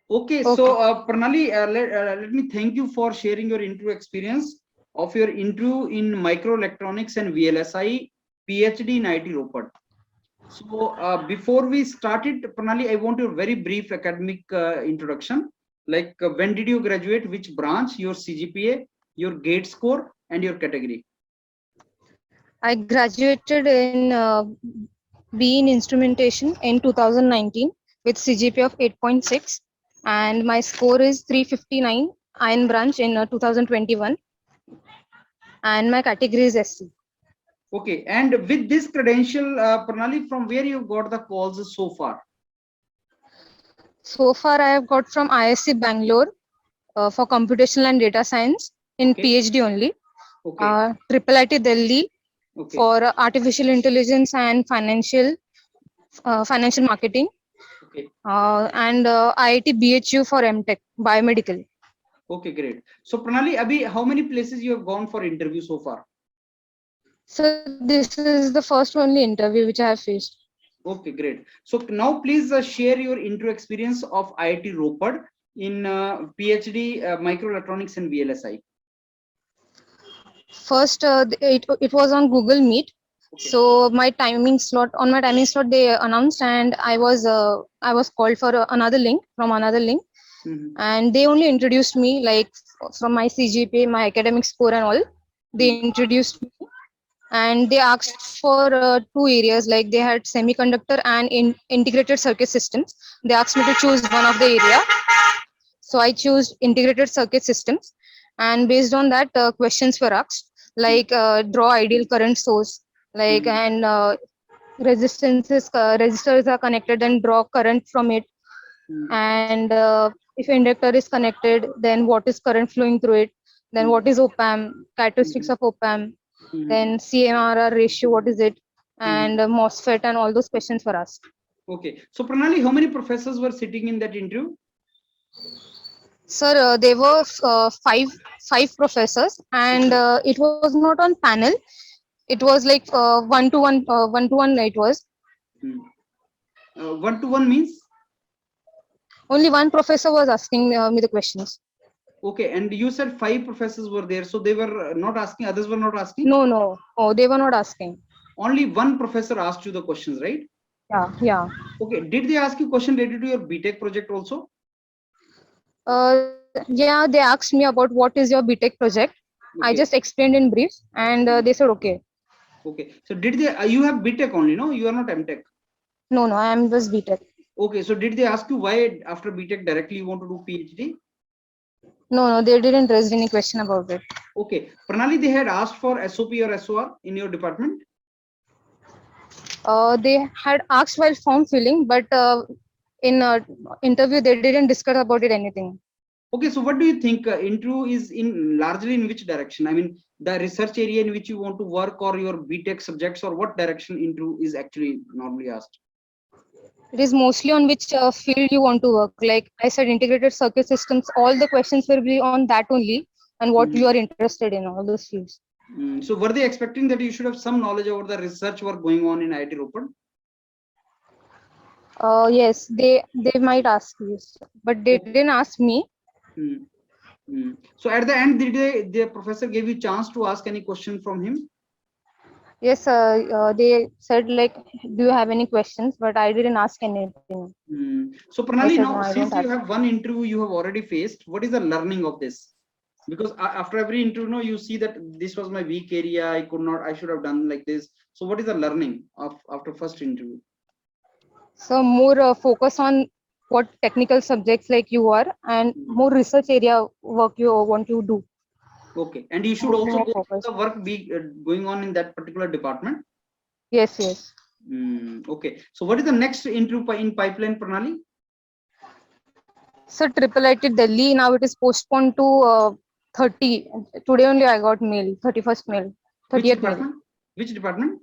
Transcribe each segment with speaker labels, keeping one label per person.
Speaker 1: Okay, so
Speaker 2: Okay.
Speaker 1: Pranali, let me thank you for sharing your interview experience of your interview in microelectronics and VLSI PhD in IT Ropar. So before we started, Pranali, I want your very brief academic introduction. Like when did you graduate, which branch, your CGPA, your GATE score, and your category?
Speaker 2: I graduated in B in instrumentation in 2019 with CGPA of 8.6, and my score is 359 iron branch in 2021, and my category is SC.
Speaker 1: Okay, and with this credential, Pranali, from where you got the calls so far?
Speaker 2: So far, I have got from ISC Bangalore for computational and data science in
Speaker 1: Okay,
Speaker 2: PhD only.
Speaker 1: okay,
Speaker 2: Triple IT Delhi
Speaker 1: okay,
Speaker 2: for artificial intelligence and financial marketing,
Speaker 1: okay.
Speaker 2: and IIT BHU for MTech biomedical.
Speaker 1: Okay, great. So Pranali, Abhi, how many places you have gone for interview so far?
Speaker 2: So this is the first only interview which I have faced.
Speaker 1: Okay, great. So now please share your intro experience of IIT Ropar in PhD microelectronics and VLSI.
Speaker 2: First, it was on Google Meet.
Speaker 1: Okay.
Speaker 2: So my timing slot they announced, and I was called for another link from another link,
Speaker 1: Mm-hmm.
Speaker 2: and they only introduced me like from my CGPA, my academic score and all. They introduced me, and they asked for two areas, like they had semiconductor and integrated circuit systems. They asked me to choose one of the area, so I chose integrated circuit systems, and based on that, questions were asked, like draw ideal current source, like,
Speaker 1: Mm-hmm.
Speaker 2: and resistors are connected and draw current from it, and if inductor is connected, then what is current flowing through it, then what is op-amp, characteristics
Speaker 1: Mm-hmm.
Speaker 2: of op-amp,
Speaker 1: Mm-hmm.
Speaker 2: then CMRR ratio, what is it,
Speaker 1: Mm-hmm.
Speaker 2: and MOSFET, and all those questions were asked.
Speaker 1: Okay. So Pranali, how many professors were sitting in that interview?
Speaker 2: Sir, there were five professors, and
Speaker 1: Okay.
Speaker 2: it was not on panel. It was like one to one. It was
Speaker 1: One to one means?
Speaker 2: only one professor was asking me the questions.
Speaker 1: Okay. And you said five professors were there, so they were not asking. Others were not asking.
Speaker 2: No, no, oh, they were not asking.
Speaker 1: Only one professor asked you the questions, right?
Speaker 2: Yeah, yeah.
Speaker 1: Okay. Did they ask you question related to your BTech project also?
Speaker 2: Yeah, they asked me about what is your BTech project. I just
Speaker 1: Okay.
Speaker 2: explained in brief, and they said okay.
Speaker 1: Okay. So did they? You have BTech only, no? You are not MTech.
Speaker 2: No, no, I am just BTech.
Speaker 1: Okay. So did they ask you why after BTech directly you want to do PhD?
Speaker 2: No, no, they didn't raise any question about it.
Speaker 1: Okay. Pranali, they had asked for SOP or SOR in your department.
Speaker 2: They had asked while form filling, but in interview they didn't discuss about it anything.
Speaker 1: Okay. So what do you think? Interview is in largely in which direction? I mean, the research area in which you want to work, or your BTech subjects, or what direction interview is actually normally asked?
Speaker 2: It is mostly on which field you want to work. Like I said, integrated circuit systems. All the questions will be on that only, and what you
Speaker 1: Mhm.
Speaker 2: are interested in. All those fields.
Speaker 1: So were they expecting that you should have some knowledge over the research work going on in IIT Ropar?
Speaker 2: Yes, they might ask you, but they
Speaker 1: Okay.
Speaker 2: didn't ask me.
Speaker 1: Hmm. So at the end, did the professor gave you chance to ask any question from him?
Speaker 2: Yes, they said like, do you have any questions? But I didn't ask anything.
Speaker 1: So
Speaker 2: I said
Speaker 1: Pranali,
Speaker 2: no,
Speaker 1: now
Speaker 2: I don't
Speaker 1: since
Speaker 2: have.
Speaker 1: you have one interview you have already faced, what is the learning of this? Because after every interview, no, you see that this was my weak area. I could not. I should have done like this. So what is the learning of after first interview?
Speaker 2: So more focus on what technical subjects like you are, and
Speaker 1: Hmm.
Speaker 2: more research area work you want to do.
Speaker 1: Okay, and you should
Speaker 2: More
Speaker 1: also go through
Speaker 2: focus.
Speaker 1: the work be going on in that particular department.
Speaker 2: Yes, yes.
Speaker 1: Okay, so what is the next interview in pipeline, Pranali?
Speaker 2: So triple IT Delhi now it is postponed to 30. Today only I got mail, 31st mail,
Speaker 1: Which
Speaker 2: 30th mail.
Speaker 1: department? Which department?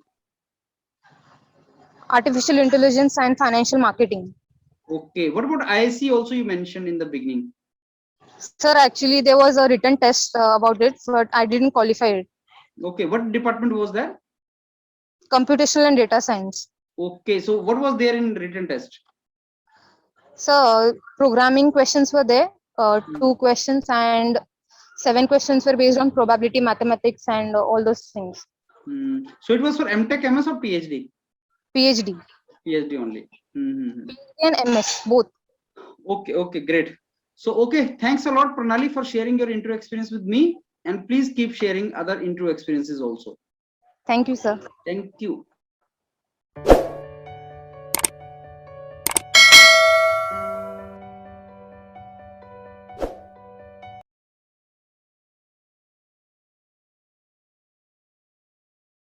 Speaker 2: Artificial intelligence and financial marketing.
Speaker 1: Okay, what about ISC also you mentioned in the beginning?
Speaker 2: Sir, actually there was a written test about it, but I didn't qualify it.
Speaker 1: Okay, what department was that?
Speaker 2: Computational and data science.
Speaker 1: Okay, so what was there in written test?
Speaker 2: So programming questions were there, 2 questions, and 7 questions were based on probability, mathematics, and all those things.
Speaker 1: So it was for MTech, MS or PhD?
Speaker 2: PhD.
Speaker 1: PhD only.
Speaker 2: PhD and MS, both.
Speaker 1: Okay, okay, great. So, okay, thanks a lot, Pranali, for sharing your interview experience with me. And please keep sharing other interview experiences also.
Speaker 2: Thank you, sir.
Speaker 1: Thank you.